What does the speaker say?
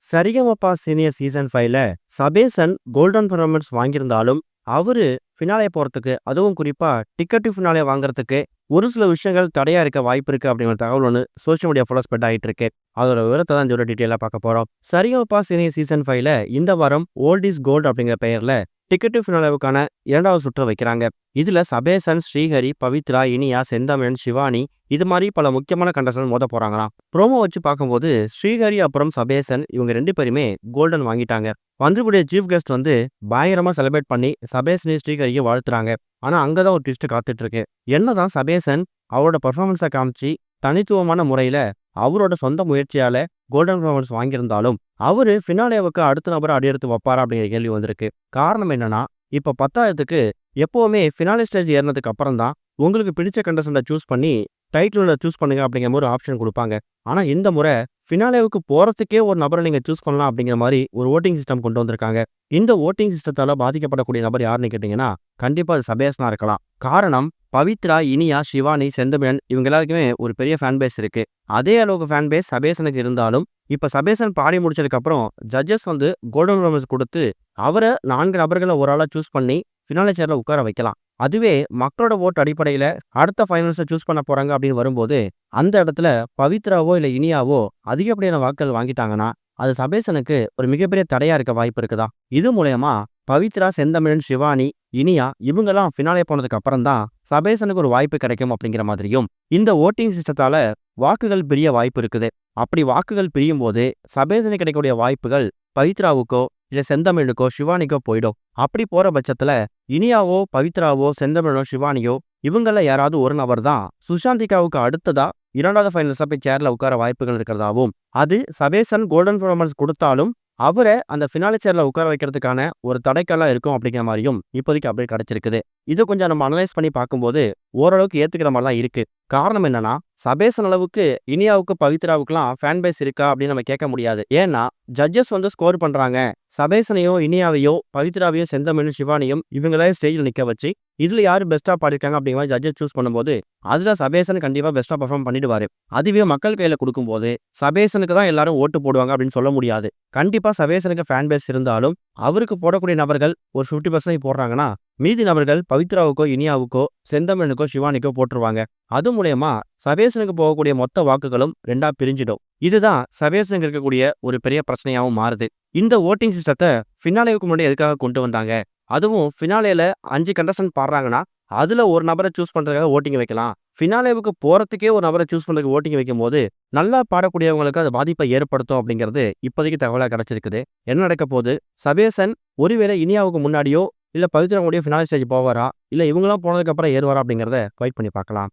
Sa Re Ga Ma Pa senior season 5ல Sabesan golden performance வாங்கியிருந்தாலும், அவரு ஃபினாலே போறதுக்கு, அதுவும் குறிப்பா டிக்கெட் டு ஃபினாலே வாங்குறதுக்கு ஒரு சில விஷயங்கள் தடையா இருக்க வாய்ப்பு இருக்கு அப்படிங்கிற தகவல் ஒண்ணு சோசியல் மீடியா ஃபுல்லா ஸ்ப்ரெட் ஆயிட்டு இருக்கு. அதோட விவரத்த தான் இதோட டீட்டெயிலா பார்க்க போறோம். சரிகமபா சீனியர் சீசன் 5ல இந்த வாரம் ஓல்ட் இஸ் கோல்ட் அப்படிங்கிற பெயர்ல டிக்கெட் டு ஃபினாலேவுக்கான 2வது சுற்று வைக்கிறாங்க. இதுல சபேசன், ஸ்ரீஹரி, பவித்ரா, இனியா, செந்தமிழன், சிவானி இது மாதிரி பல முக்கியமான கண்டஸ்டன்ட் மோத போறாங்களாம். ப்ரோமோ வச்சு பார்க்கும்போது ஸ்ரீஹரி அப்புறம் சபேசன் இவங்க 2 பேருமே கோல்டன் வாங்கிட்டாங்க. வந்திருக்கக்கூடிய சீஃப் கெஸ்ட் வந்து பயங்கரமா செலிப்ரேட் பண்ணி சபேசனையும் ஸ்ரீஹரியை வாழ்த்துறாங்க. ஆனா அங்கதான் ஒரு ட்விஸ்ட் காத்துட்டு இருக்கு. என்னதான் சபேசன் அவரோட பெர்ஃபார்மன்ஸை காமிச்சு தனித்துவமான முறையில அவரோட சொந்த முயற்சியால கோல்டன் பெர்ஃபார்மன்ஸ் வாங்கியிருந்தாலும், அவரு ஃபினாலேவுக்கு அடுத்த நபரை அடியெடுத்து வைப்பாரா அப்படிங்கிற கேள்வி வந்திருக்கு. காரணம் என்னன்னா, இப்ப 10,000க்கு எப்பவுமே ஃபினாலே ஸ்டேஜ் ஏறினதுக்கு அப்புறம் தான் உங்களுக்கு பிடிச்ச கண்டஸ்டன்ட சூஸ் பண்ணி டைட்டில சூஸ் பண்ணுங்க அப்படிங்கிற மாதிரி ஒரு ஆப்ஷன் குடுப்பாங்க. ஆனா இந்த முறை ஃபினாலேவுக்கு போறதுக்கே ஒரு நபரை நீங்க சூஸ் பண்ணலாம் அப்படிங்கிற மாதிரி ஒரு வோட்டிங் சிஸ்டம் கொண்டு வந்திருக்காங்க. இந்த வோட்டிங் சிஸ்டத்தால பாதிக்கப்படக்கூடிய நபர் யாருன்னு கேட்டீங்கன்னா, கண்டிப்பா அது சபேசனா இருக்கலாம். காரணம், பவித்ரா, இனியா, சிவானி, செந்தமிழன் இவங்க எல்லாருக்குமே ஒரு பெரிய ஃபேன் பேஸ் இருக்கு. அதே அளவுக்கு ஃபேன் பேஸ் சபேசனுக்கு இருந்தாலும், இப்ப சபேசன் பாடி முடிச்சதுக்கு அப்புறம் ஜட்ஜஸ் வந்து கோல்டன் பெர்ஃபார்மன்ஸ் குடுத்து அவர 4 நபர்கள ஒரு ஆளா சூஸ் பண்ணி ஃபினாலே சேர்ல உட்கார வைக்கலாம். அதுவே மக்களோட ஓட்டு அடிப்படையில அடுத்த ஃபைனல்ஸ சூஸ் பண்ண போறாங்க அப்படின்னு வரும்போது, அந்த இடத்துல பவித்ராவோ இல்ல இனியாவோ அதிகப்படியான வாக்குகள் வாங்கிட்டாங்கன்னா, அது சபேசனுக்கு ஒரு மிகப்பெரிய தடையா இருக்க வாய்ப்பு இருக்குதா? இது மூலியமா பவித்ரா, செந்தமிழன், சிவானி, இனியா இவங்கெல்லாம் ஃபினாலே போனதுக்கு அப்புறம் தான் சபேசனுக்கு ஒரு வாய்ப்பு கிடைக்கும் அப்படிங்கிற மாதிரியும், இந்த வோட்டிங் சிஸ்டத்தால வாக்குகள் பிரிய வாய்ப்பு இருக்குது. அப்படி வாக்குகள் பிரியும் போது சபேசனுக்கு கிடைக்கக்கூடிய வாய்ப்புகள் பவித்ராவுக்கோ இல்ல செந்தமிழுக்கோ சிவானிக்கோ போயிடும். அப்படி போற பட்சத்துல இனியாவோ, பவித்ராவோ, செந்தமிழோ, சிவானியோ இவங்கள யாராவது ஒரு நபர் தான் சுஷாந்திகாவுக்கு அடுத்ததா 2வது ஃபைனல்ஸா போய் சேர்ல உட்கார வாய்ப்புகள் இருக்கிறதாவும், அது சபேசன் கோல்டன் பெர்ஃபார்மன்ஸ் கொடுத்தாலும் அவர அந்த ஃபினாலே சேர்ல உட்கார வைக்கிறதுக்கான ஒரு தடைக்கல்லா இருக்கும் அப்படிங்கிற மாதிரியும் இப்போதைக்கு அப்டேட் கிடைச்சிருக்குது. இதை கொஞ்சம் நம்ம அனலைஸ் பண்ணி பார்க்கும்போது ஓரளவுக்கு ஏத்துக்கிற மாதிரி தான் இருக்கு. காரணம் என்னன்னா, சபேசன் அளவுக்கு இனியாவுக்கு, பவித்ராவுக்குலாம் ஃபேன் பேஸ் இருக்கா அப்படின்னு நம்ம கேட்க முடியாது. ஏன்னா ஜட்ஜஸ் வந்து ஸ்கோர் பண்றாங்க. சபேசனையோ, இனியாவையோ, பவித்ராவையும், செந்தமிழும், சிவானியும் இவங்களே ஸ்டேஜில் நிக்க வச்சு இதுல யாரு பெஸ்டா பாடிருக்காங்க அப்படிங்கிற மாதிரி ஜட்ஜஸ் சூஸ் பண்ணும்போது, அதுல சபேசன் கண்டிப்பா பெஸ்டா பெர்ஃபார்ம் பண்ணிடுவாரு. அதுவே மக்கள் கையில கொடுக்கும்போது சபேசனுக்கு தான் எல்லாரும் ஓட்டு போடுவாங்க அப்படின்னு சொல்ல முடியாது. கண்டிப்பா சபேசனுக்கு ஃபேன் பேஸ் இருந்தாலும், அவருக்கு போடக்கூடிய நபர்கள் ஒரு 50% போடுறாங்கன்னா, மீதி நபர்கள் பவித்ராவுக்கோ, இனியாவுக்கோ, செந்தமிழனுக்கோ, சிவானிக்கோ போட்டுருவாங்க. அது மூலயமா சபேசனுக்கு போகக்கூடிய மொத்த வாக்குகளும் 2ஆ பிரிஞ்சிடும். இதுதான் சபேசனுக்கு இருக்கக்கூடிய ஒரு பெரிய பிரச்சனையாவும் மாறுது. இந்த வோட்டிங் சிஸ்டத்தை ஃபினாலேவுக்கு முன்னாடி எதுக்காக கொண்டு வந்தாங்க? அதுவும் ஃபினாலேல 5 கண்டஸ்டன்ட் பாடுறாங்கன்னா, அதுல ஒரு நபரை சூஸ் பண்றதுக்காக வோட்டிங் வைக்கலாம். ஃபினாலேவுக்கு போறதுக்கே ஒரு நபரை சூஸ் பண்றதுக்கு வோட்டிங் வைக்கும்போது, நல்லா பாடக்கூடியவங்களுக்கு அது பாதிப்பை ஏற்படுத்தும் அப்படிங்கிறது இப்போதைக்கு தகவலா கிடைச்சிருக்குது. என்ன நடக்க போகுது? சபேசன் ஒருவேளை இனியாவுக்கு முன்னாடியோ, இல்ல பவித்ரா கூடயோ ஃபினாலே ஸ்டேஜ் போவாரா? இல்ல இவங்கலாம் போனதுக்கு அப்புறம் ஏறுவாரா? அப்படிங்கிறத வெயிட் பண்ணி பார்க்கலாம்.